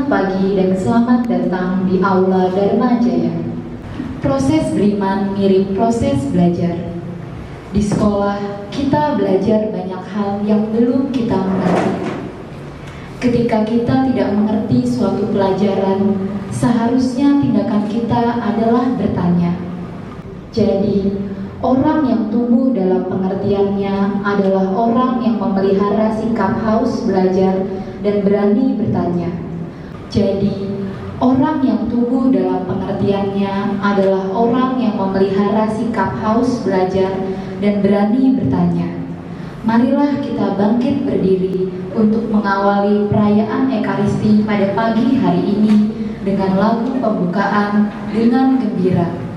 Selamat pagi dan selamat datang di Aula Dharma Jaya. Proses beriman mirip proses belajar. Di sekolah, kita belajar banyak hal yang belum kita mengerti. Ketika kita tidak mengerti suatu pelajaran, seharusnya tindakan kita adalah bertanya. Jadi, orang yang tumbuh dalam pengertiannya adalah orang yang memelihara sikap haus belajar dan berani bertanya. Jadi, orang yang tumbuh dalam pengertiannya adalah orang yang memelihara sikap haus belajar dan berani bertanya. Marilah kita bangkit berdiri untuk mengawali perayaan Ekaristi pada pagi hari ini dengan lagu pembukaan dengan gembira.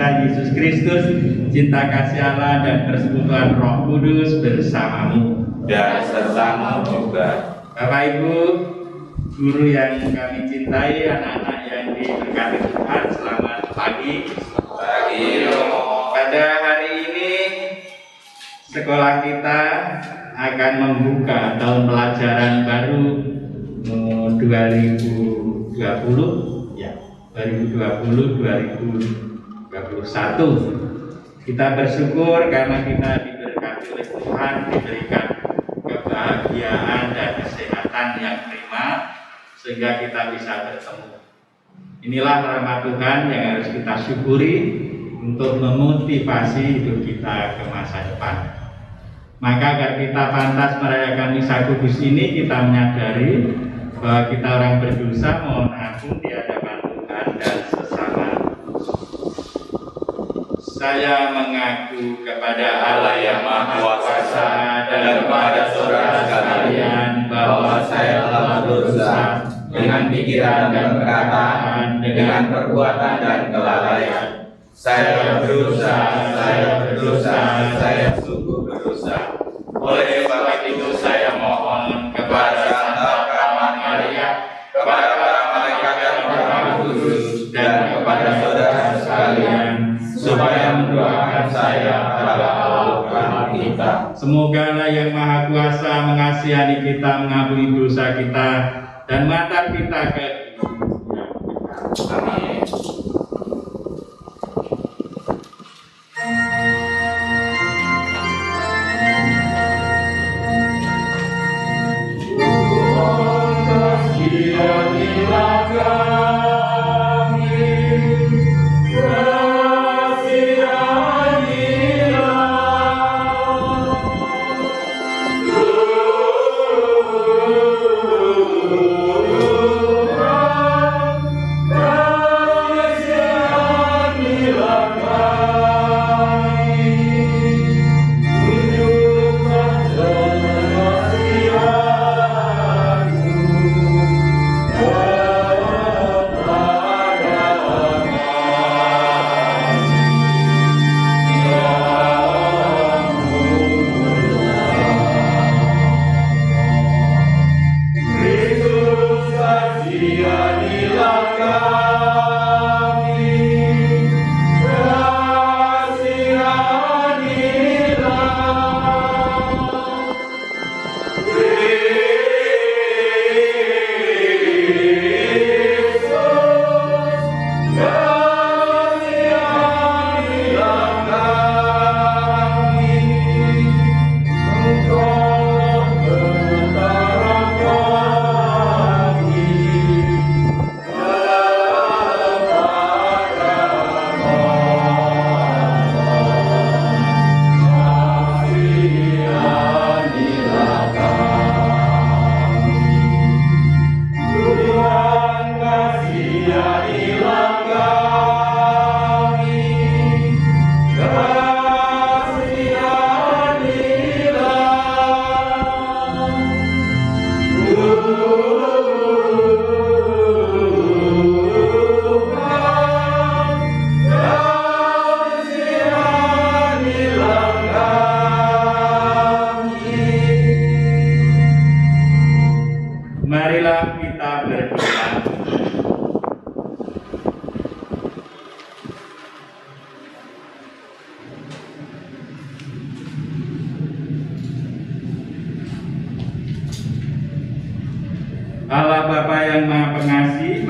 Yesus Kristus, cinta kasih Allah dan persekutuan Roh Kudus bersamamu dan sertamu juga. Bapak Ibu, guru yang kami cintai, anak-anak yang diberkati Tuhan, selamat pagi. Pada hari ini sekolah kita akan membuka tahun pelajaran baru 2020 ya, 2020-2021. Kita bersyukur karena kita diberkati oleh Tuhan, diberikan kebahagiaan dan kesehatan yang prima sehingga kita bisa bertemu. Inilah rahmat Tuhan yang harus kita syukuri untuk memotivasi hidup kita ke masa depan. Maka agar kita pantas merayakan Misa Kudus ini, kita menyadari bahwa kita orang berdosa, mohon ampun di hadapan Tuhan dan sesama. Saya mengaku kepada Allah yang Maha Kuasa dan kepada saudara sekalian bahwa saya telah berdosa dengan pikiran dan perkataan, dengan perbuatan dan kelalaian. Saya berdosa, saya sungguh berdosa. Oleh sebab itu saya mohon kepada Santa Maria, kepada para malaikat yang Roh Kudus, dan kepada saudara sekalian, supaya mendoakan saya pada Allah kita. Semoga Allah yang Maha Kuasa mengasihani kita, mengampuni dosa kita, dan mengantar kita ke Amin.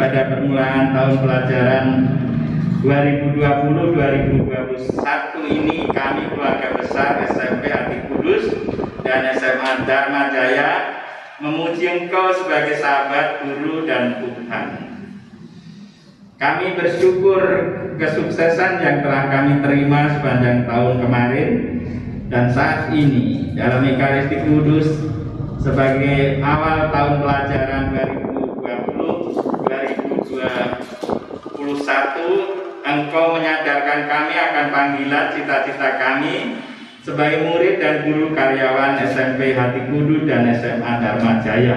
pada permulaan tahun pelajaran 2020-2021 ini kami keluarga besar SMP Hati Kudus dan SMA Dharma Jaya memuji Engkau sebagai sahabat, guru, dan Tuhan. Kami bersyukur kesuksesan yang telah kami terima sepanjang tahun kemarin dan saat ini dalam Ekaristi Kudus sebagai awal tahun pelajaran 2020-2021, Engkau menyadarkan kami akan panggilan cita-cita kami sebagai murid dan guru karyawan SMP Hati Kudus dan SMA Dharma Jaya.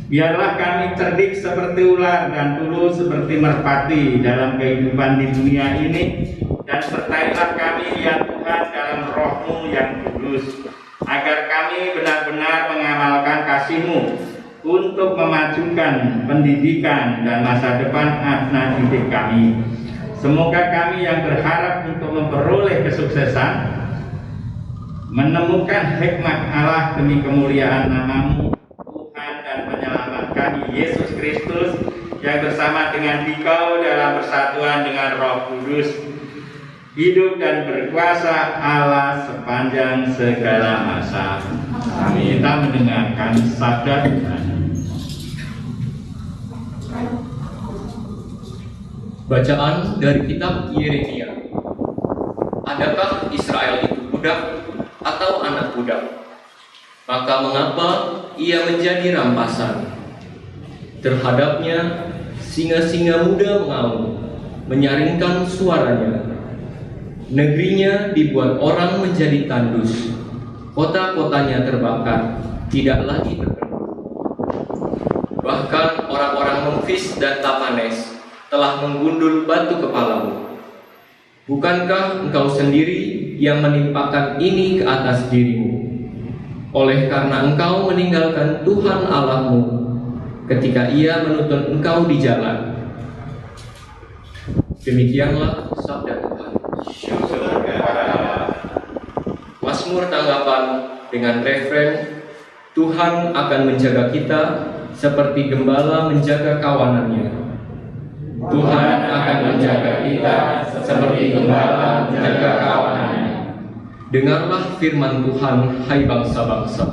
Biarlah kami cerdik seperti ular dan tulus seperti merpati dalam kehidupan di dunia ini, dan sertailah kami ya Tuhan dalam roh-Mu yang kudus, agar kami benar-benar mengamalkan kasih-Mu untuk memajukan pendidikan dan masa depan anak didik kami. Semoga kami yang berharap untuk memperoleh kesuksesan menemukan hikmat Allah demi kemuliaan nama-Mu Tuhan dan penyelamat kami Yesus Kristus, yang bersama dengan Dikau dalam persatuan dengan Roh Kudus hidup dan berkuasa Allah sepanjang segala masa. Amin. Kita mendengarkan sabda Tuhan. Bacaan dari kitab Yeremia. Adakah Israel itu budak atau anak budak? Maka mengapa ia menjadi rampasan? Terhadapnya singa-singa muda mengaum, menyaringkan suaranya. Negerinya dibuat orang menjadi tandus, kota-kotanya terbakar, tidak lagi terkenal. Bahkan orang-orang Memfis dan Tapanes telah menggundul batu kepalamu. Bukankah engkau sendiri yang menimpakan ini ke atas dirimu? Oleh karena engkau meninggalkan Tuhan Allahmu ketika Ia menuntun engkau di jalan. Demikianlah sabda Tuhan. Mazmur tanggapan dengan refren, Tuhan akan menjaga kita seperti gembala menjaga kawanannya. Tuhan akan menjaga kita seperti gembala menjaga kawanannya. Dengarlah firman Tuhan, hai bangsa-bangsa,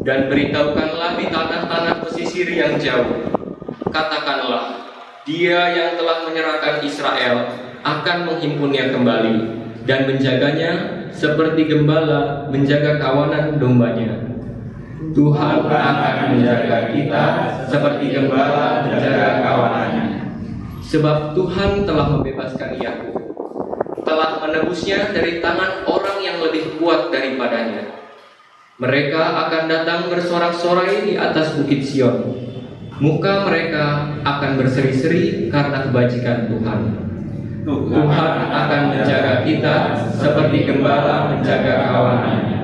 dan beritahukanlah di tanah-tanah pesisir yang jauh. Katakanlah, Dia yang telah menyerahkan Israel akan menghimpunnya kembali dan menjaganya seperti gembala menjaga kawanan dombanya. Tuhan akan menjaga kita seperti gembala menjaga kawanannya. Sebab Tuhan telah membebaskan Yakub, telah menebusnya dari tangan orang yang lebih kuat daripadanya. Mereka akan datang bersorak-sorai di atas bukit Sion. Muka mereka akan berseri-seri karena kebajikan Tuhan. Tuhan akan menjaga kita seperti gembala menjaga kawanannya.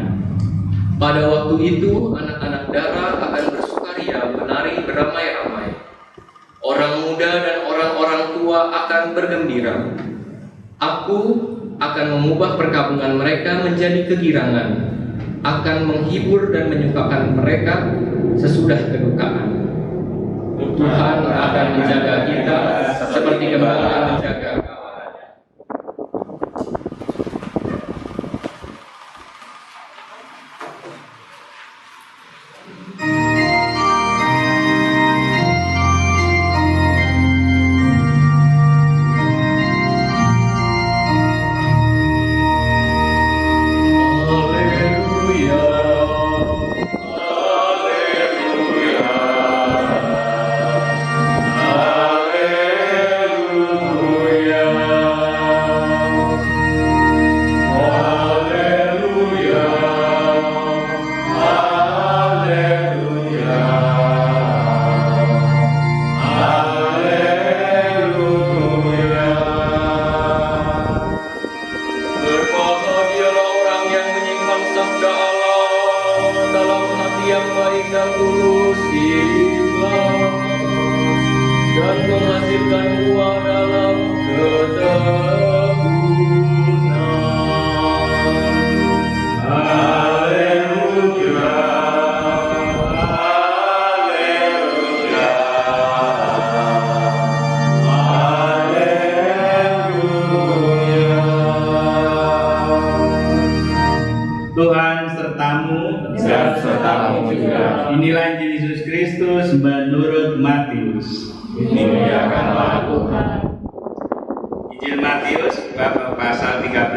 Pada waktu itu anak-anak Dara akan bersukaria menari beramai-ramai. Orang muda dan orang-orang tua akan bergembira. Aku akan mengubah perkabungan mereka menjadi kegirangan, akan menghibur dan menyukakan mereka sesudah kedukaan. Tuhan akan menjaga kita seperti gembala menjaga kawanannya. Haleluya. Kristus menurut Matius. Dimuliakanlah Tuhan. Injil Matius bab pasal 13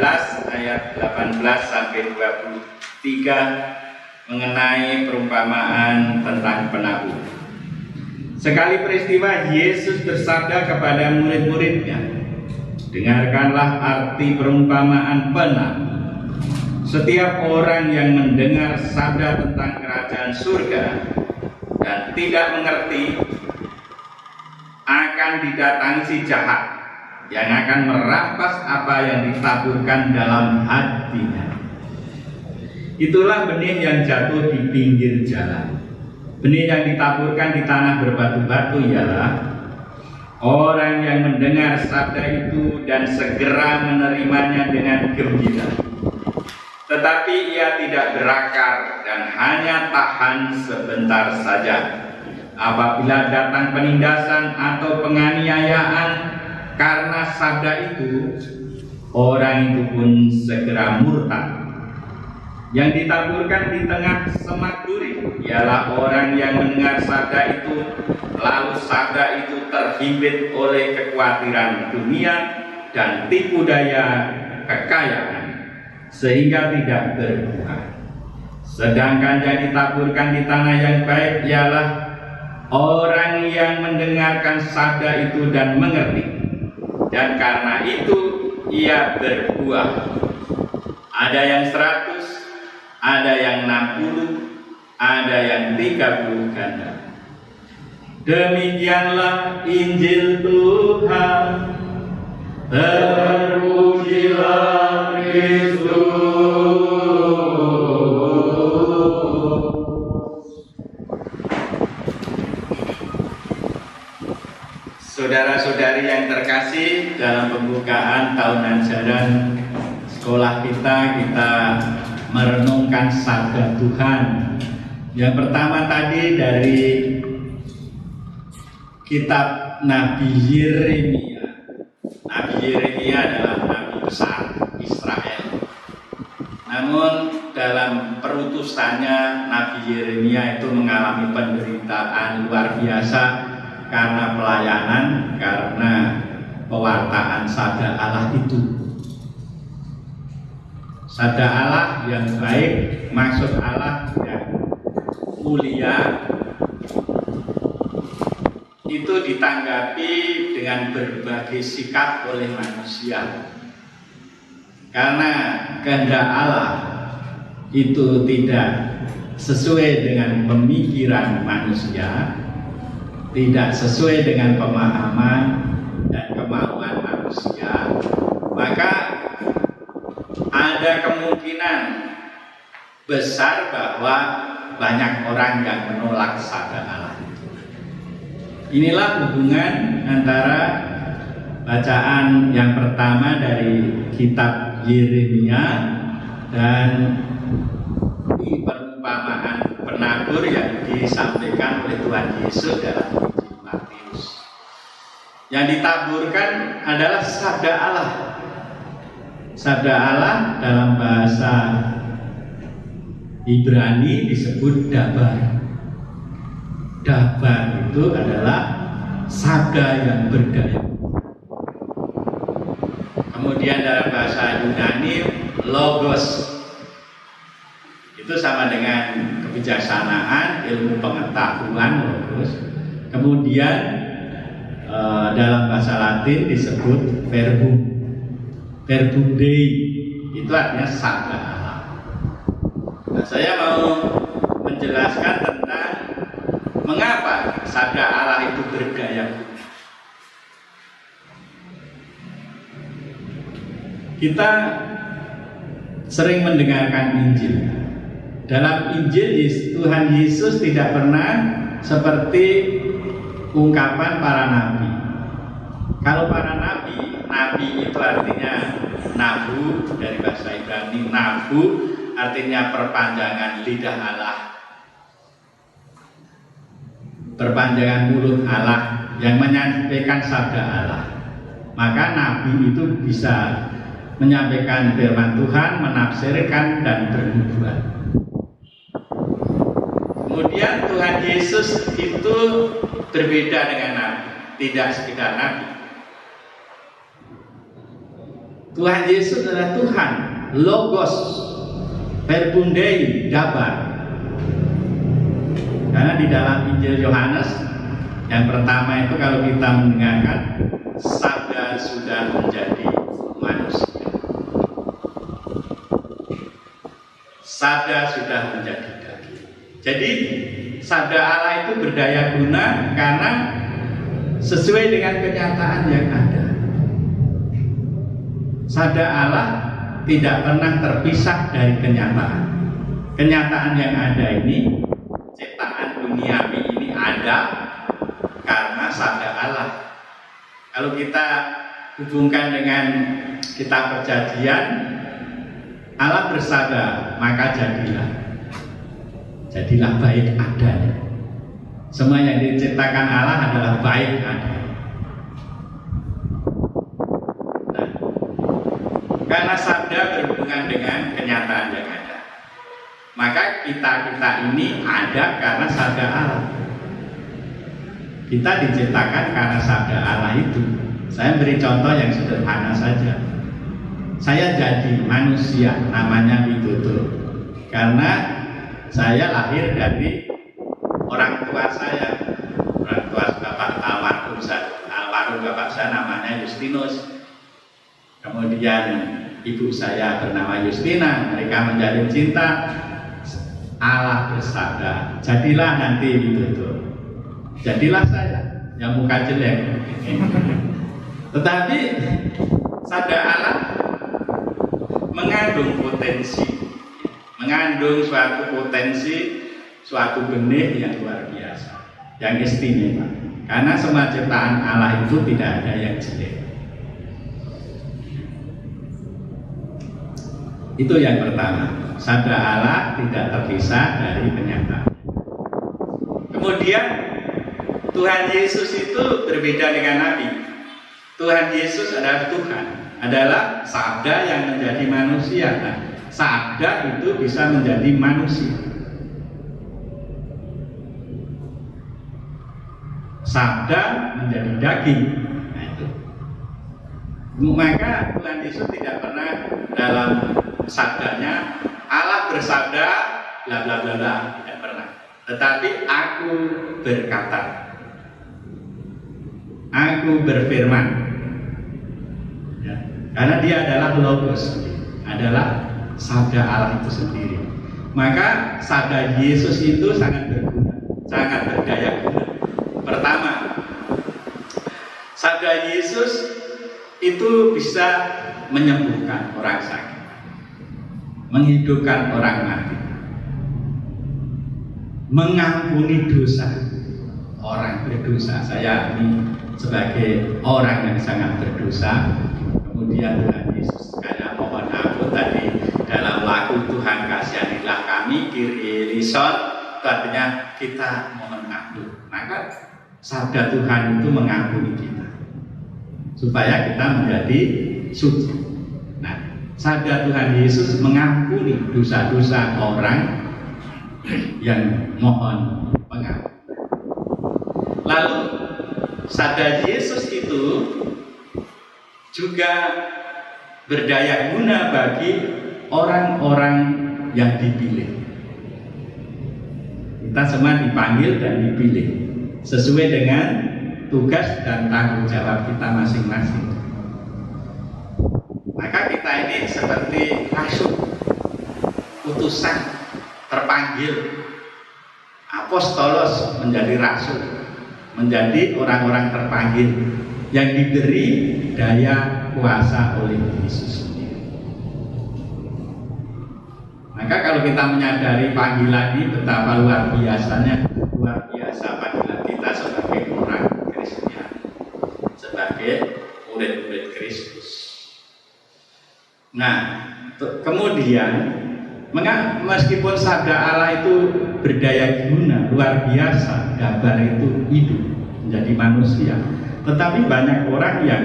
ayat 18 sampai 23 mengenai perumpamaan tentang penabur. Sekali peristiwa Yesus bersabda kepada murid-muridnya, "Dengarkanlah arti perumpamaan penabur. Setiap orang yang mendengar sabda tentang kerajaan surga dan tidak mengerti, akan didatangi si jahat yang akan merampas apa yang ditaburkan dalam hatinya. Itulah benih yang jatuh di pinggir jalan. Benih yang ditaburkan di tanah berbatu-batu ialah orang yang mendengar sabda itu dan segera menerimanya dengan gembira. Tetapi ia tidak berakar dan hanya tahan sebentar saja. Apabila datang penindasan atau penganiayaan karena sabda itu, orang itu pun segera murtad. Yang ditaburkan di tengah semak duri ialah orang yang mendengar sabda itu, lalu sabda itu terhimpit oleh kekhawatiran dunia dan tipu daya kekayaan, sehingga tidak berbuah. Sedangkan yang ditaburkan di tanah yang baik ialah orang yang mendengarkan sabda itu dan mengerti, dan karena itu ia berbuah. Ada yang 100, ada yang 60, ada yang 30 ganda. Demikianlah Injil Tuhan. Terpujilah Kristus. Saudara-saudari yang terkasih, dalam pembukaan tahun ajaran sekolah kita merenungkan sabda Tuhan. Yang pertama tadi dari kitab Nabi Yeremia. Nabi Yeremia adalah nabi besar Israel. Namun dalam perutusannya Nabi Yeremia itu mengalami penderitaan luar biasa karena pelayanan, karena pewartaan sabda Allah itu. Sabda Allah yang baik, maksud Allah yang mulia, itu ditanggapi dengan berbagai sikap oleh manusia. Karena kehendak Allah itu tidak sesuai dengan pemikiran manusia, tidak sesuai dengan pemahaman dan kemauan manusia, maka ada kemungkinan besar bahwa banyak orang yang menolak sabda Allah. Inilah hubungan antara bacaan yang pertama dari kitab Yeremia dan perumpamaan penabur yang disampaikan oleh Tuhan Yesus dalam Injil Matius. Yang ditaburkan adalah sabda Allah. Sabda Allah dalam bahasa Ibrani disebut dabar. Dabar itu adalah sabda yang berdaya. Kemudian dalam bahasa Yunani logos, itu sama dengan kebijaksanaan, ilmu pengetahuan, logos. Kemudian dalam bahasa Latin disebut verbum. Verbum Dei itu artinya sabda Allah. Nah, saya mau menjelaskan tentang mengapa sabda Allah itu berdaya. Kita sering mendengarkan Injil. Dalam Injil Tuhan Yesus tidak pernah seperti ungkapan para nabi. Kalau para nabi itu artinya nabu, dari bahasa Ibrani nabu artinya perpanjangan lidah Allah, perpanjangan mulut Allah yang menyampaikan sabda Allah. Maka nabi itu bisa menyampaikan firman Tuhan, menafsirkan dan bernubuat. Kemudian Tuhan Yesus itu berbeda dengan Nabi, tidak sekedar Nabi. Tuhan Yesus adalah Tuhan, Logos, Verbundei, Dabar. Karena di dalam Injil Yohanes yang pertama itu kalau kita mendengarkan, sabda sudah menjadi manusia. Sabda sudah menjadi daging. Jadi sabda Allah itu berdaya guna karena sesuai dengan kenyataan yang ada. Sabda Allah tidak pernah terpisah dari kenyataan. Kenyataan yang ada ini, ciptaan duniawi ini ada karena sabda Allah. Kalau kita hubungkan dengan kitab Perjanjian, Allah bersabda, maka jadilah. Jadilah baik adanya. Semua yang diciptakan Allah adalah baik adanya. Nah, karena sabda berhubungan dengan kenyataan yang ada, maka kita ini ada karena sabda Allah. Kita diciptakan karena sabda Allah itu. Saya beri contoh yang sederhana saja. Saya jadi manusia, namanya Widodo, karena saya lahir dari orang tua saya. Orang tua bapak almarhum bapak saya namanya Justinus. Kemudian ibu saya bernama Justina. Mereka menjalin cinta. Allah bersabda, jadilah nanti Widodo. Jadilah saya yang muka jelek. Tetapi sabda Allah mengandung potensi, mengandung suatu potensi, suatu benih yang luar biasa, yang istimewa. Karena semua ciptaan Allah itu tidak ada yang jelek. Itu yang pertama, sabda Allah tidak terpisah dari kenyataan. Kemudian Tuhan Yesus itu berbeda dengan Nabi. Tuhan Yesus adalah Tuhan, adalah sabda yang menjadi manusia. Nah, sabda itu bisa menjadi manusia. Sabda menjadi daging. Nah, itu. Maka Tuhan Yesus tidak pernah dalam sabdanya Allah bersabda bla bla bla bla, tidak pernah. Tetapi aku berkata, aku berfirman, ya, karena dia adalah Logos, adalah sabda Allah itu sendiri. Maka sabda Yesus itu sangat berguna, sangat berdaya guna. Pertama, sabda Yesus itu bisa menyembuhkan orang sakit, menghidupkan orang mati, mengampuni dosa orang berdosa. Saya ini sebagai orang yang sangat berdosa, kemudian Tuhan Yesus kayak mohon ampun tadi dalam lagu Tuhan kasihanilah kami, Kyrie eleison, itu artinya kita mohon ampun. Maka sabda Tuhan itu mengampuni kita supaya kita menjadi suci. Nah, sabda Tuhan Yesus mengampuni dosa-dosa orang yang mohon pengampun. Lalu sabda Yesus itu juga berdaya guna bagi orang-orang yang dipilih. Kita semua dipanggil dan dipilih sesuai dengan tugas dan tanggung jawab kita masing-masing. Maka kita ini seperti rasul, utusan, terpanggil, apostolos, menjadi rasul, menjadi orang-orang terpanggil yang diberi daya kuasa oleh Yesus sendiri. Maka kalau kita menyadari panggilan ini betapa luar biasanya, luar biasa panggilan kita sebagai orang Kristian, sebagai murid-murid Kristus. Nah, kemudian meskipun sabda Allah itu berdaya guna, luar biasa, Dabar itu hidup menjadi manusia, tetapi banyak orang yang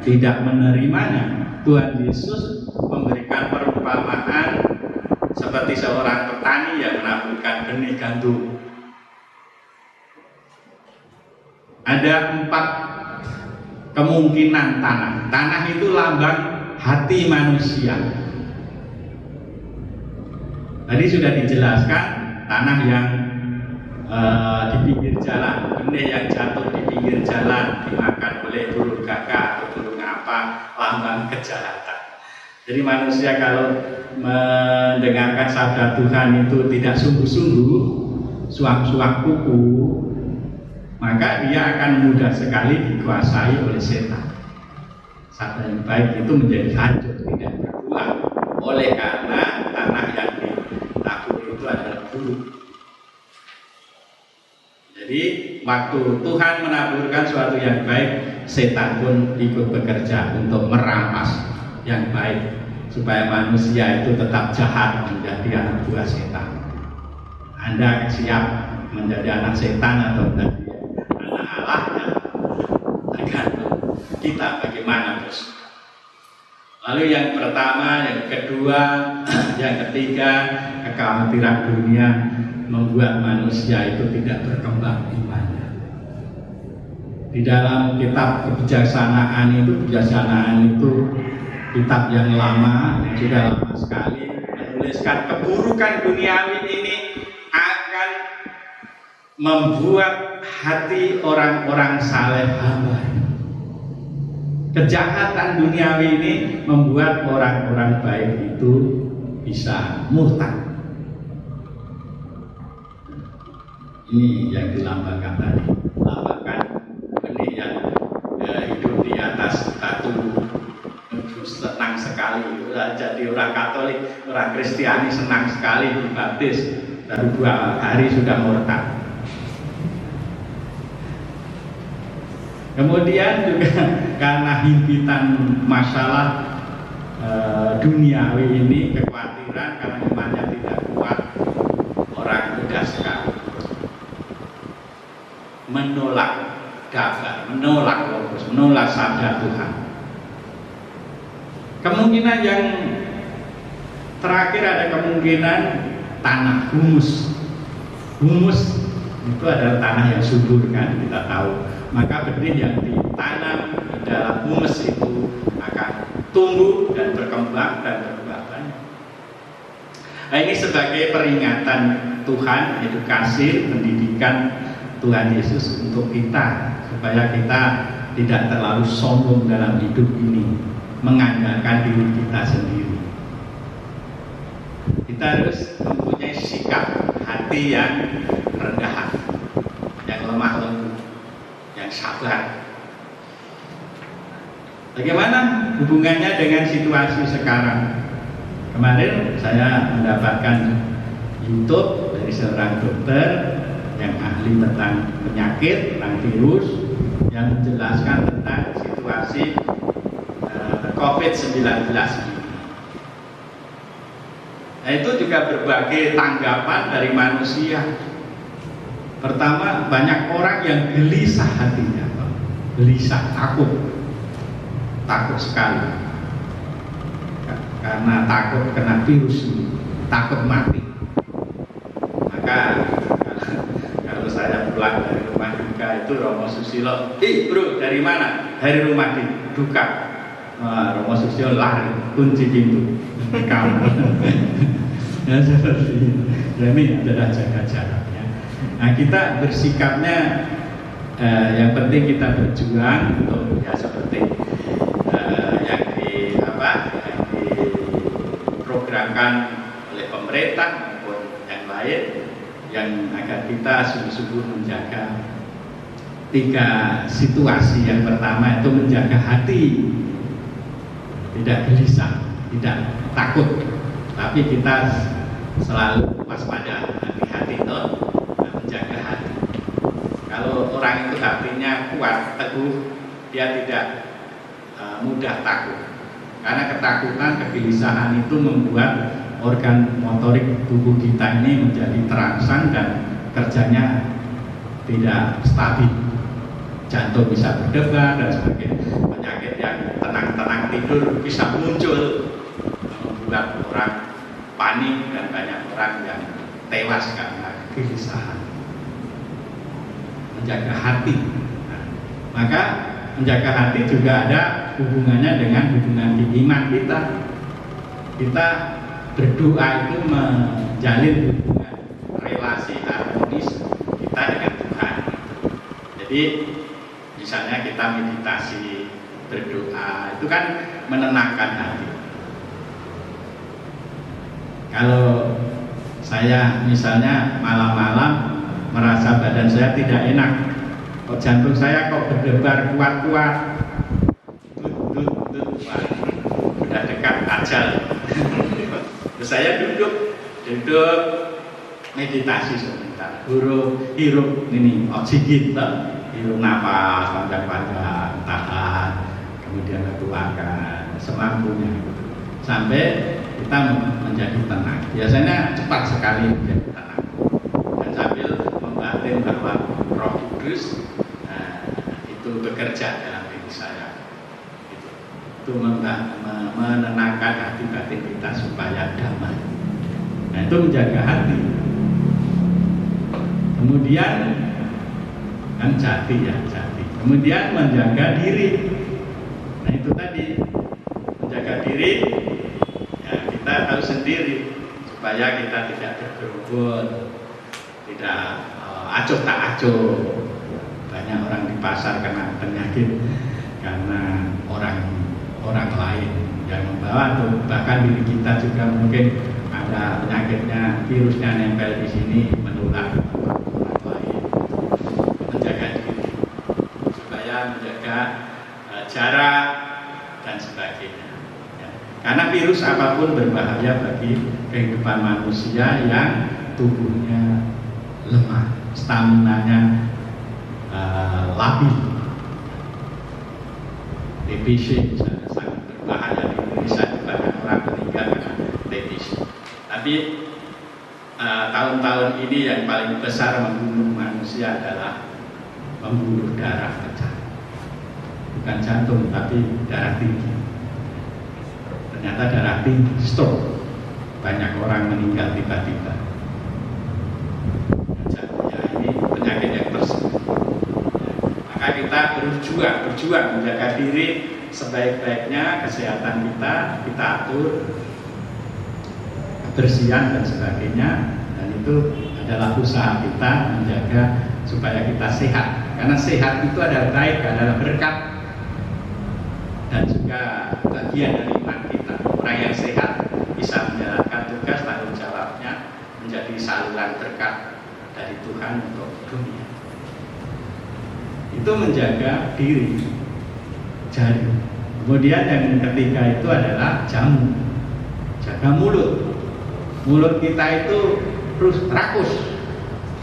tidak menerimanya. Tuhan Yesus memberikan perumpamaan seperti seorang petani yang menaburkan benih gandum. Ada 4 kemungkinan tanah. Tanah itu lambang hati manusia. Tadi sudah dijelaskan, tanah yang di pinggir jalan, benih yang jatuh di pinggir jalan dimakan oleh burung gagak atau burung apa, lambang kejahatan. Jadi manusia kalau mendengarkan sabda Tuhan itu tidak sungguh-sungguh, suang-suang kuku, maka dia akan mudah sekali dikuasai oleh setan. Sabda yang baik itu menjadi hancur, tidak berbuah, oleh karena tanah yang ditabur itu adalah buruk. Jadi waktu Tuhan menaburkan suatu yang baik, setan pun ikut bekerja untuk merampas yang baik supaya manusia itu tetap jahat menjadi anak buah setan. Anda siap menjadi anak setan atau menjadi anak Allah? Tergantung kita bagaimana, bos. Lalu yang pertama, yang kedua, yang ketiga, kekhawatiran dunia membuat manusia itu tidak berkembang imannya. Di dalam kitab kebijaksanaan itu kitab yang lama, sudah lama sekali, menuliskan keburukan duniawi ini akan membuat hati orang-orang saleh hamba. Kejahatan duniawi ini membuat orang-orang baik itu bisa murtad. Ini yang dilambangkan tadi, lambangkan benih yang hidup di atas batu, senang sekali. Jadi orang Katolik, orang Kristiani senang sekali dibaptis, baru 2 hari sudah murtad. Kemudian juga karena himpitan masalah duniawi ini, kekhawatiran karena imannya tidak kuat, orang mudah sekali menolak kabar, menolak logos, menolak sabda Tuhan. Kemungkinan yang terakhir ada kemungkinan tanah humus. Humus itu adalah tanah yang subur, kan, kita tahu. Maka benih yang ditanam di dalam humus itu akan tumbuh dan berkembang dan berbuah banyak. Nah, ini sebagai peringatan Tuhan, edukasi, pendidikan Tuhan Yesus untuk kita, supaya kita tidak terlalu sombong dalam hidup ini, mengandalkan diri kita sendiri. Kita harus mempunyai sikap hati yang rendah hati, yang lemah lembut, yang sabar. Bagaimana hubungannya dengan situasi sekarang? Kemarin saya mendapatkan YouTube dari seorang dokter yang ahli tentang penyakit, tentang virus, yang menjelaskan tentang situasi COVID-19 ini. Nah, itu juga berbagai tanggapan dari manusia. Pertama, banyak orang yang gelisah hatinya, gelisah, takut sekali, karena takut kena virus ini, takut mati. Maka kalau saya pulang dari rumah duka itu Romo Susilo, bro, dari mana? Dari rumah duka. Romo Susilo lari, kunci pintu, kamar. Ya seperti ini. Ini adalah jaga jaraknya. Nah, kita bersikapnya yang penting kita berjuang untuk ya seperti yang diprogramkan oleh pemerintah maupun yang lain, yang agar kita sungguh-sungguh menjaga 3 situasi. Yang pertama itu menjaga hati, tidak gelisah, tidak takut, tapi kita selalu waspada, hati-hati itu, menjaga hati. Kalau orang itu hatinya kuat, teguh, dia tidak mudah takut. Karena ketakutan, kegelisahan itu membuat organ motorik tubuh kita ini menjadi terangsang dan kerjanya tidak stabil. Jantung bisa berdebar dan sebagainya. Penyakit yang tenang-tenang tidur bisa muncul, membuat orang panik dan banyak orang yang tewas karena kegelisahan. Menjaga hati. Nah, Maka menjaga hati juga ada hubungannya dengan hubungan di iman kita. Kita berdoa itu menjalin hubungan relasi harmonis kita dengan Tuhan. Jadi misalnya kita meditasi, berdoa, itu kan menenangkan hati. Kalau saya misalnya malam-malam merasa badan saya tidak enak, kok jantung saya kok berdebar kuat-kuat, udah dekat ajal. Terus saya duduk meditasi sebentar, hirup ini oksigen, hirup napas panjang-panjang, tahan, kemudian keluarkan semampunya, sampai kita menjadi tenang. Biasanya cepat sekali menjadi tenang, dan sambil membatin bahwa Roh Kudus itu bekerja dalam diri saya. Itu menenangkan hati batin kita supaya damai. Nah, itu menjaga hati. Kemudian kan jati. Kemudian menjaga diri. Nah, itu tadi menjaga diri. Ya, kita tahu sendiri supaya kita tidak bergerombol, tidak acuh tak acuh. Banyak orang di pasar kena penyakit karena orang lain yang membawa, atau bahkan diri kita juga mungkin ada penyakitnya, virusnya nempel di sini menular orang lain. Menjaga diri supaya menjaga jarak dan sebagainya ya. Karena virus apapun berbahaya bagi kehidupan manusia yang tubuhnya lemah, staminanya labil. TBC misalnya sangat berbahaya di Indonesia, banyak orang meninggal karena TBC. Tapi tahun-tahun ini yang paling besar membunuh manusia adalah pembuluh darah pecah, bukan jantung tapi darah tinggi. Ternyata darah tinggi, stroke, banyak orang meninggal tiba-tiba. Ya, ini penyakit yang tersebut. Maka kita berjuang menjaga diri sebaik-baiknya, kesehatan kita atur, kebersihan dan sebagainya, dan itu adalah usaha kita menjaga supaya kita sehat. Karena sehat itu adalah baik, adalah berkat, dan juga bagian dari iman kita. Orang yang sehat bisa menjalankan tugas tanggung jawabnya, menjadi saluran berkat dari Tuhan untuk dunia. Itu menjaga diri, jari. Kemudian yang ketiga itu adalah jamu, jaga mulut. Mulut kita itu terus rakus,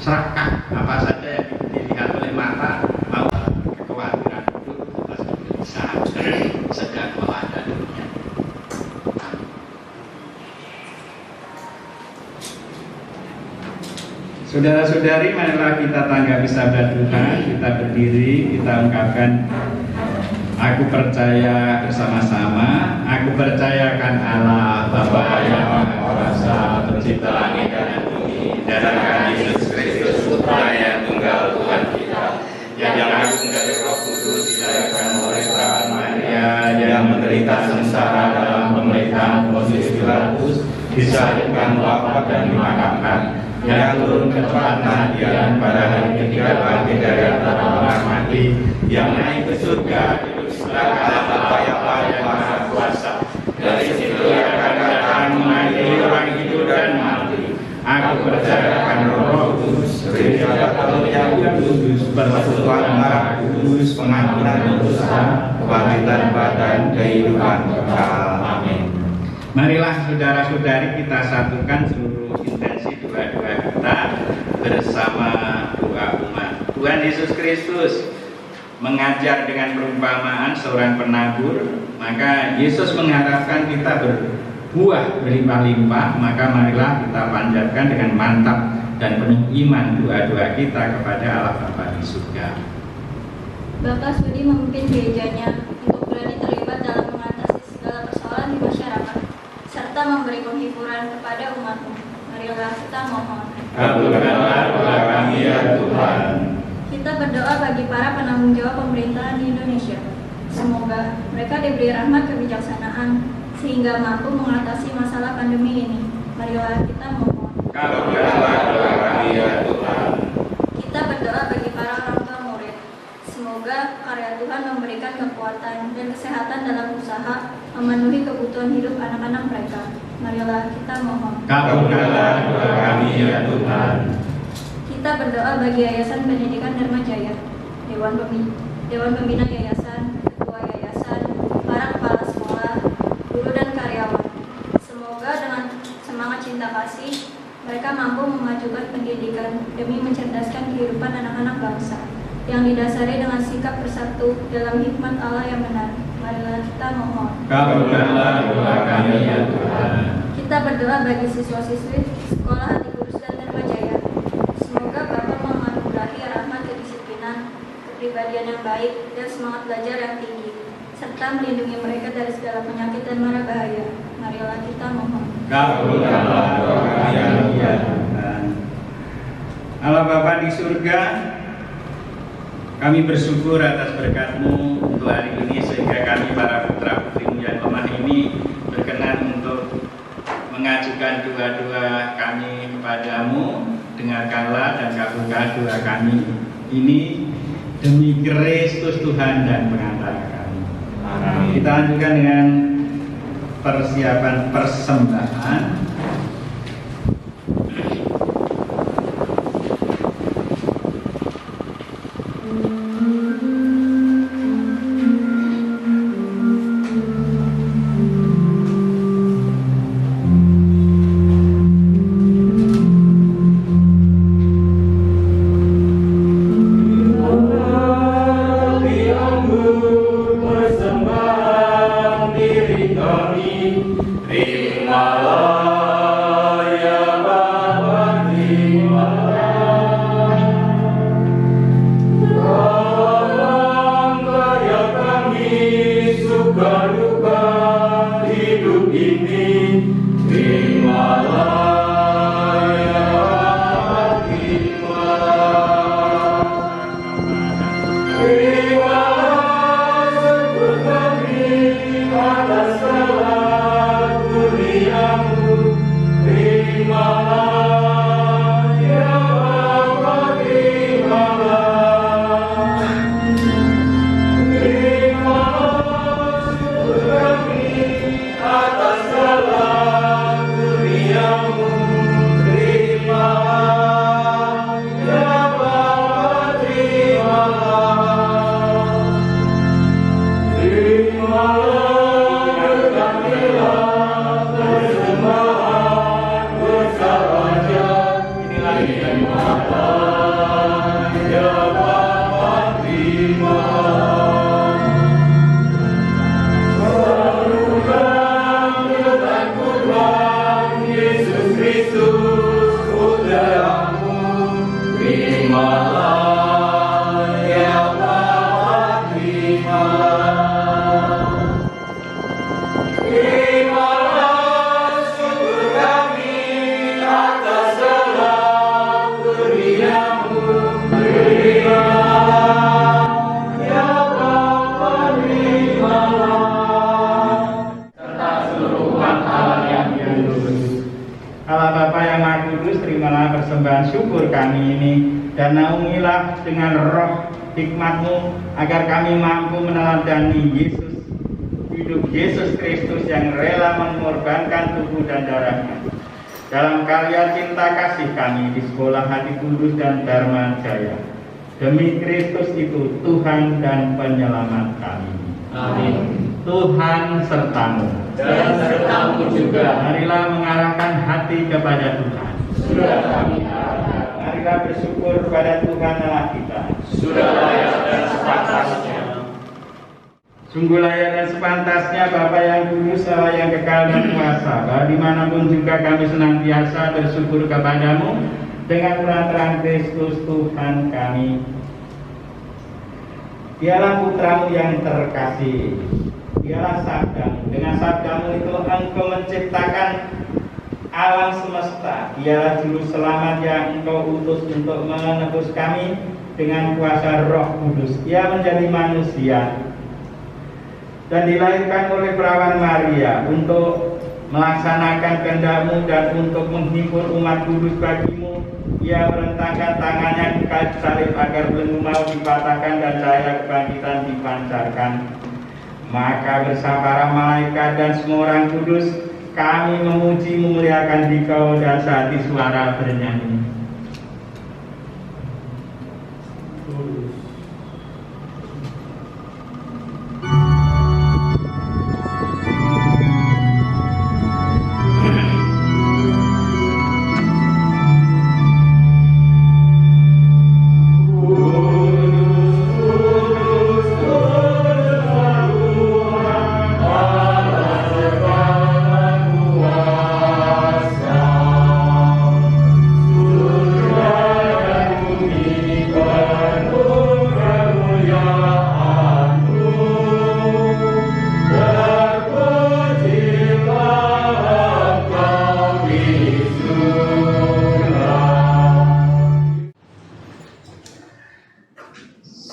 serakah, apa saja yang dilihat oleh mata, mau kekhawatiran itu pasti bisa sedang melanda dunia. Saudara-saudari, marilah kita tanggapi sabda Tuhan. Kita berdiri, kita ungkapkan, aku percaya bersama-sama. Aku percayakan Allah Bapa yang Maha Kuasa, pencipta langit dan bumi, dan akan Yesus Kristus Putra yang tunggal Tuhan kita, yang agung dari Roh Kudus, dilahirkan oleh perawan Maria, yang menderita sengsara dalam pemerintahan Pontius Pilatus, disalibkan, wafat dan dimakamkan, yang turun ke tempat penantian pada hari ketiga bangkit dari antara orang mati, yang naik ke surga, duduk sebelah kanan Bapa yang Maha Kuasa. Dari situ akan datang mengadili orang hidup dan mati. Aku percayakan Roh Kudus, gereja Katolik yang kudus, persekutuan Maha Kudus, pengampunan dosa, kebangkitan badan, kehidupan kekal. Amin. Marilah saudara-saudari kita satukan seluruh intensi doa-doa kita bersama doa umat. Tuhan Yesus Kristus mengajar dengan perumpamaan seorang penabur, maka Yesus mengharapkan kita berbuah berlimpah-limpah. Maka marilah kita panjatkan dengan mantap dan penuh iman doa-doa kita kepada Allah Bapa di surga. Bapak sudi memimpin gerejanya untuk berani terlibat dalam mengatasi segala persoalan di masyarakat, serta memberi penghiburan kepada umat-Mu. Marilah kita mohon. Kabulkanlah doa kami ya Tuhan. Kita berdoa berdoa bagi para penanggung jawab pemerintahan di Indonesia. Semoga mereka diberi rahmat kebijaksanaan sehingga mampu mengatasi masalah pandemi ini. Marilah kita mohon. Kabulkanlah doa kami ya Tuhan. Kita berdoa bagi para orang tua murid. Semoga karya Tuhan memberikan kekuatan dan kesehatan dalam usaha memenuhi kebutuhan hidup anak-anak mereka. Marilah kita mohon. Kabulkanlah doa kami ya Tuhan. Kita berdoa bagi Yayasan Pendidikan Dharma Jaya, Dewan Pembina Yayasan, Ketua Yayasan, para kepala sekolah, guru dan karyawan. Semoga dengan semangat cinta kasih, mereka mampu memajukan pendidikan demi mencerdaskan kehidupan anak-anak bangsa yang didasari dengan sikap bersatu dalam hikmat Allah yang benar. Marilah kita mohon. Kabulkanlah doa kami ya Tuhan. Kita berdoa bagi siswa-siswi Sekolah Hati Kudus dan Dharma Jaya. Semoga Bapak menganugerahi rahmat kedisiplinan, kepribadian yang baik, dan semangat belajar yang tinggi, serta melindungi mereka dari segala penyakit dan mara bahaya. Marilah kita mohon. Kabulkanlah doa kami ya Tuhan. Allah Bapa di surga, kami bersyukur atas berkat-Mu untuk hari ini sehingga kami para putra putrimu yang lemah ini berkenan untuk mengajukan doa-doa kami kepadamu. Dengarkanlah dan kabulkan doa kami ini demi Kristus Tuhan dan pengantar kami. Amin. Kita lanjutkan dengan persiapan persembahan. Allah Bapa yang Maha Kudus, terimalah persembahan syukur kami ini dan naungilah dengan roh hikmat-Mu agar kami mampu meneladani Yesus, hidup Yesus Kristus yang rela mengorbankan tubuh dan darahnya dalam karya cinta kasih kami di Sekolah Hati Kudus dan Dharma Jaya. Demi Kristus itu Tuhan dan penyelamat kami. Amin. Tuhan sertamu. Dan sertamu juga. Marilah mengarahkan hati kepada Tuhan. Sudah kami arahkan. Marilah bersyukur kepada Tuhan Allah kita. Sudah layak dan sepantasnya. Sungguh layak dan sepantasnya Bapa yang kudus, Allah yang kekal dan kuasa, bahwa dimanapun juga kami senantiasa bersyukur kepadamu dengan perantaraan Kristus Tuhan kami. Dialah putramu yang terkasih, dialah sabdamu. Dengan sabdamu itu engkau menciptakan alam semesta. Dialah juru selamat yang engkau utus untuk menebus kami dengan kuasa Roh Kudus. Ia menjadi manusia dan dilahirkan oleh perawan Maria untuk melaksanakan kehendak-Mu dan untuk menghibur umat kudus bagi-Mu. Ia merentangkan tangannya di kayu salib agar belenggu maut dipatahkan dan cahaya kebangkitan dipancarkan. Maka bersama para malaikat dan semua orang kudus, kami memuji memuliakan Dikau dan sehati suara bernyanyi.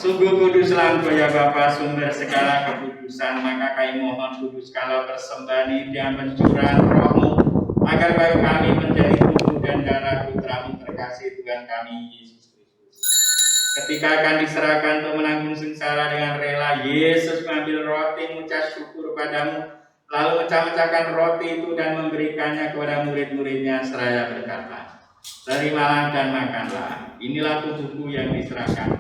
Sungguh kuduslah Engkau ya Bapa, sumber segala kekudusan, maka kami mohon kuduskanlah persembahan ini dengan pencurahan Roh-Mu, agar bagi kami menjadi tubuh dan darah Putra-Mu terkasih Tuhan kami Yesus Kristus. Ketika akan diserahkan untuk menanggung sengsara dengan rela, Yesus mengambil roti, mengucap syukur padamu, lalu mecah-mecahkan roti itu dan memberikannya kepada murid-muridnya seraya berkata, "Terimalah dan makanlah, inilah tubuhku yang diserahkan."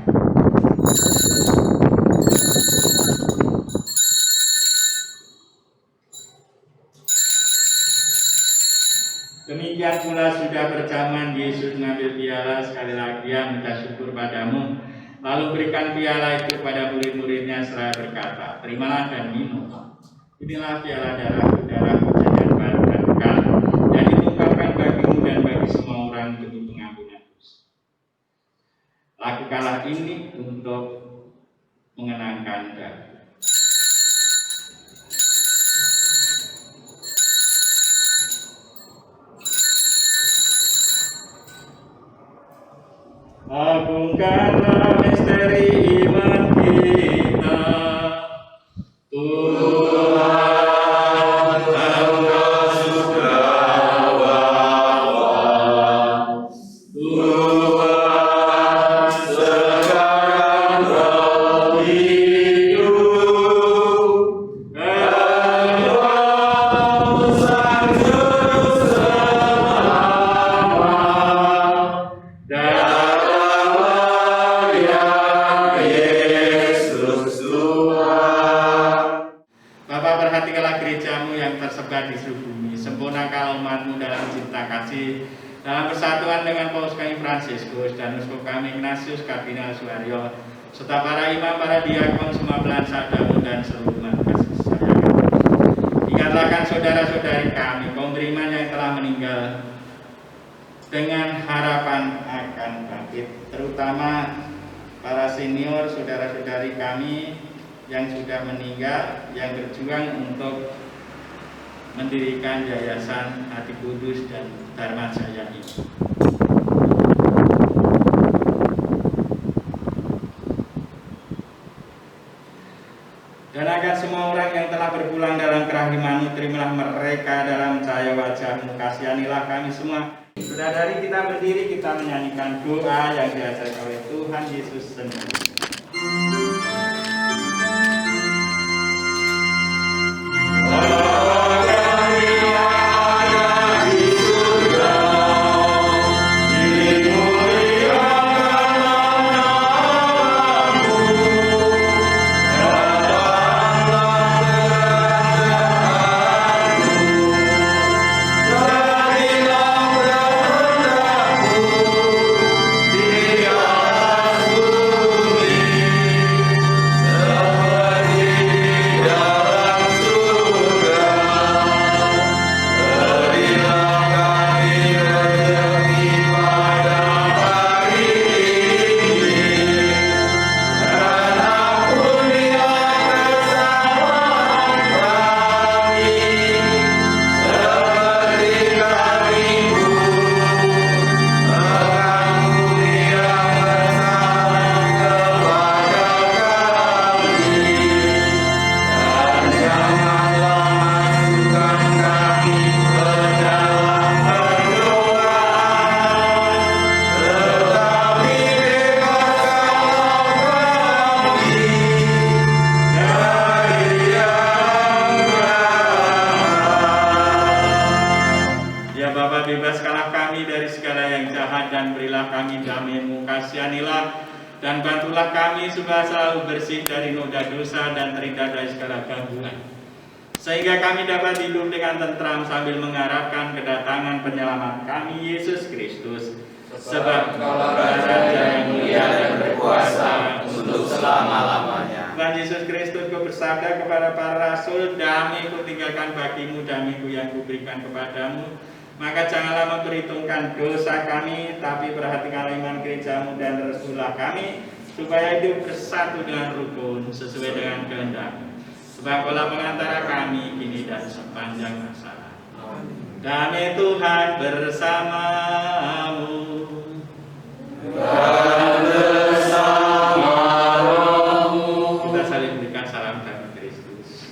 Demikian pula sudah berjaman Yesus mengambil piala, sekali lagi Ia minta syukur padamu, lalu berikan piala itu kepada murid-muridnya seraya berkata, "Terimalah dan minum, inilah piala darahku, darahku perjanjian baru dan kekal, yang ditumpahkan bagimu dan bagi semua orang demi pengampunan dosa. Lakukanlah ini untuk mengenangkan aku." Agungkanlah misteri iman kita, Tuhan Engkau sudah wafat, Tuhan sekarang Roh hidup, Engkau sang juru selamat, dan perhatikanlah gereja-Mu yang tersebar di seluruh bumi. Sempurnakan umat-Mu dalam cinta kasih, dalam persatuan dengan Paus kami Fransiskus dan Uskup kami Ignatius Kardinal Suaryo, serta para imam, para diakon, semua belahan sadamu dan seluruh umat kasih sayang. Ingatlah saudara-saudari kami, kaum beriman yang telah meninggal, dengan harapan akan bangkit, terutama para senior, saudara-saudari kami yang sudah meninggal, yang berjuang untuk mendirikan Yayasan Hati Kudus dan Dharma Jaya ini. Dan agar semua orang yang telah berpulang dalam kerahiman-Mu, terimalah mereka dalam cahaya wajah-Mu, kasihanilah kami semua. Sudah dari kita berdiri, kita menyanyikan doa yang diajarkan oleh Tuhan Yesus sendiri. Di atas bumi kasihanilah dan bantulah kami supaya selalu bersih dari noda dosa dan terhindar dari segala gangguan, sehingga kami dapat hidup dengan tentram sambil mengharapkan kedatangan penyelamat kami Yesus Kristus. Sebab Engkaulah Raja yang mulia dan berkuasa untuk selama-lamanya. Tuhan Yesus Kristus, Kau bersabda kepada para rasul, damai Ku tinggalkan bagimu, damai-Ku yang Kuberikan kepadamu. Maka janganlah memperhitungkan dosa kami, tapi perhatikanlah iman gerejamu dan restulah kami, supaya hidup bersatu dengan rukun sesuai dengan kehendak-Mu. Sebab Kaulah pengantara kami kini dan sepanjang masa. Damai Tuhan bersamamu. Dan bersama rohmu. Kita saling berikan salam damai Kristus.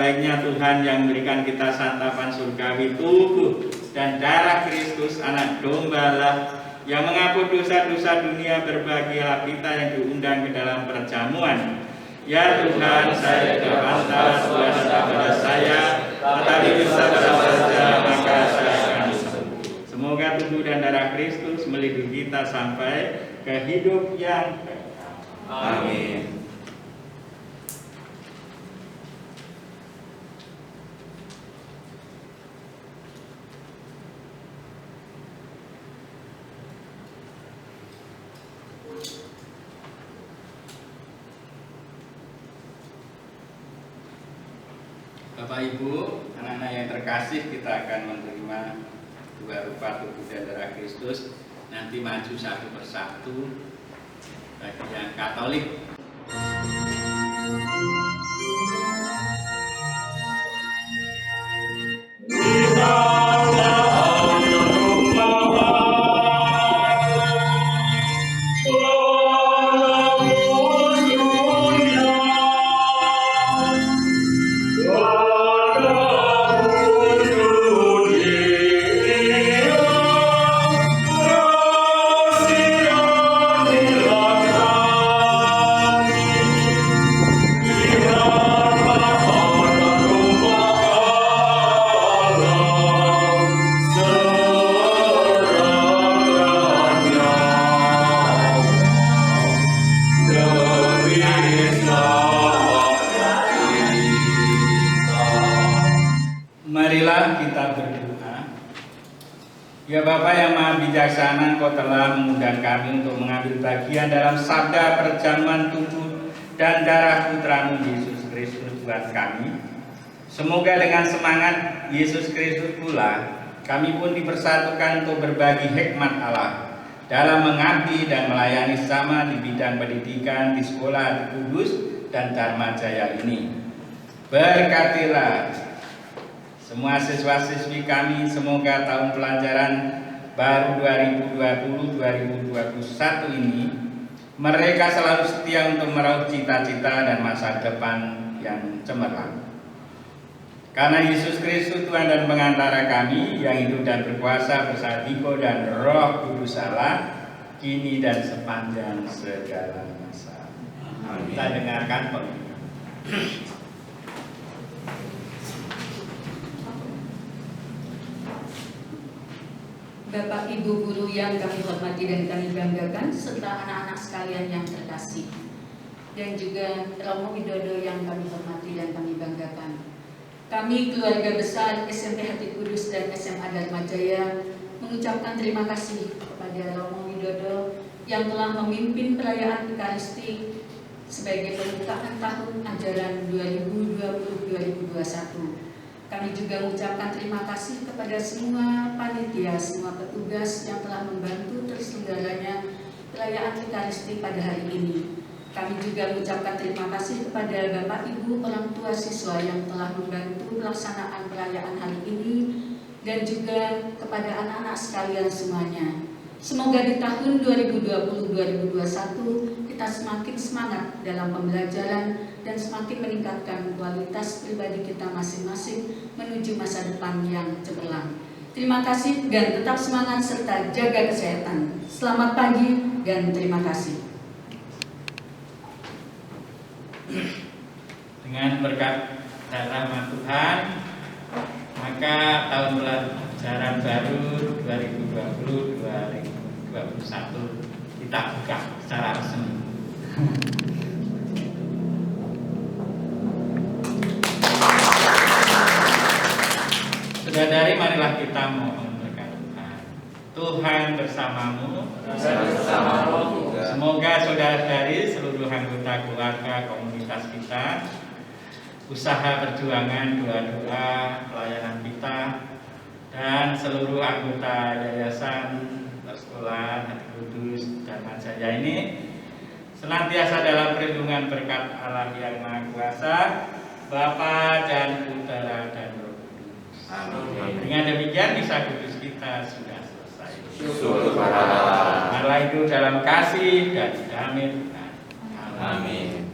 baiknya Tuhan yang memberikan kita santapan surgawi, tubuh dan darah Kristus anak domba yang mengampuni dosa-dosa dunia. Berbahagialah kita yang diundang ke dalam perjamuan. Ya Tuhan, saya tidak pantas kuasa pada saya, tetapi bersabar saja maka saya akan sembuh. Semoga tubuh dan darah Kristus melindungi kita sampai ke hidup yang kekal. Amin. Bapak Ibu, anak-anak yang terkasih, kita akan menerima dua rupa tubuh dan darah Kristus. Nanti maju satu persatu. Bagi yang Katolik, Ya Bapa yang Maha Bijaksana, Engkau telah mengundang kami untuk mengambil bagian dalam sabda perjamuan tubuh dan darah Putra-Mu Yesus Kristus Tuhan kami. Semoga dengan semangat Yesus Kristus pula, kami pun dipersatukan untuk berbagi hikmat Allah dalam mengabdi dan melayani sama di bidang pendidikan di Sekolah Hati Kudus dan Dharma Jaya ini. Berkatilah semua siswa-siswi kami, semoga tahun pelajaran baru 2020-2021 ini mereka selalu setia untuk meraup cita-cita dan masa depan yang cemerlang. Karena Yesus Kristus Tuhan dan pengantara kami yang hidup dan berkuasa bersama Diko dan Roh Kudus Allah, kini dan sepanjang segala masa. Kita dengarkan pemimpin. Bapak Ibu guru yang kami hormati dan kami banggakan, serta anak-anak sekalian yang terkasih, dan juga Romo Widodo yang kami hormati dan kami banggakan. Kami keluarga besar SMP Hati Kudus dan SMA Dharma Jaya mengucapkan terima kasih kepada Romo Widodo yang telah memimpin perayaan Ekaristi sebagai pembukaan tahun ajaran 2020-2021. Kami juga mengucapkan terima kasih kepada semua panitia, semua petugas yang telah membantu terselenggaranya perayaan Ekaristi pada hari ini. Kami juga mengucapkan terima kasih kepada Bapak Ibu orang tua siswa yang telah membantu pelaksanaan perayaan hari ini, dan juga kepada anak-anak sekalian semuanya. Semoga di tahun 2020-2021 kita semakin semangat dalam pembelajaran dan semakin meningkatkan kualitas pribadi kita masing-masing menuju masa depan yang cemerlang. Terima kasih dan tetap semangat serta jaga kesehatan. Selamat pagi dan terima kasih. Dengan berkat rahmat Tuhan, maka tahun pelajaran baru 2020-2021 kita buka secara resmi. Saudari, marilah kita mohon berkat Tuhan. Tuhan bersamamu. Semoga saudara-saudari seluruh anggota keluarga komunitas kita, usaha perjuangan, doa-doa, pelayanan kita, dan seluruh anggota yayasan Sekolah Hati Kudus Dharma Jaya ini senantiasa dalam perlindungan berkat Allah yang Maha Kuasa, Bapa dan Putra dan Roh Kudus. Amin. Dengan demikian misa kudus kita sudah selesai. Syukur kepada Allah. Marilah hidup dalam kasih dan damai Tuhan. Amin.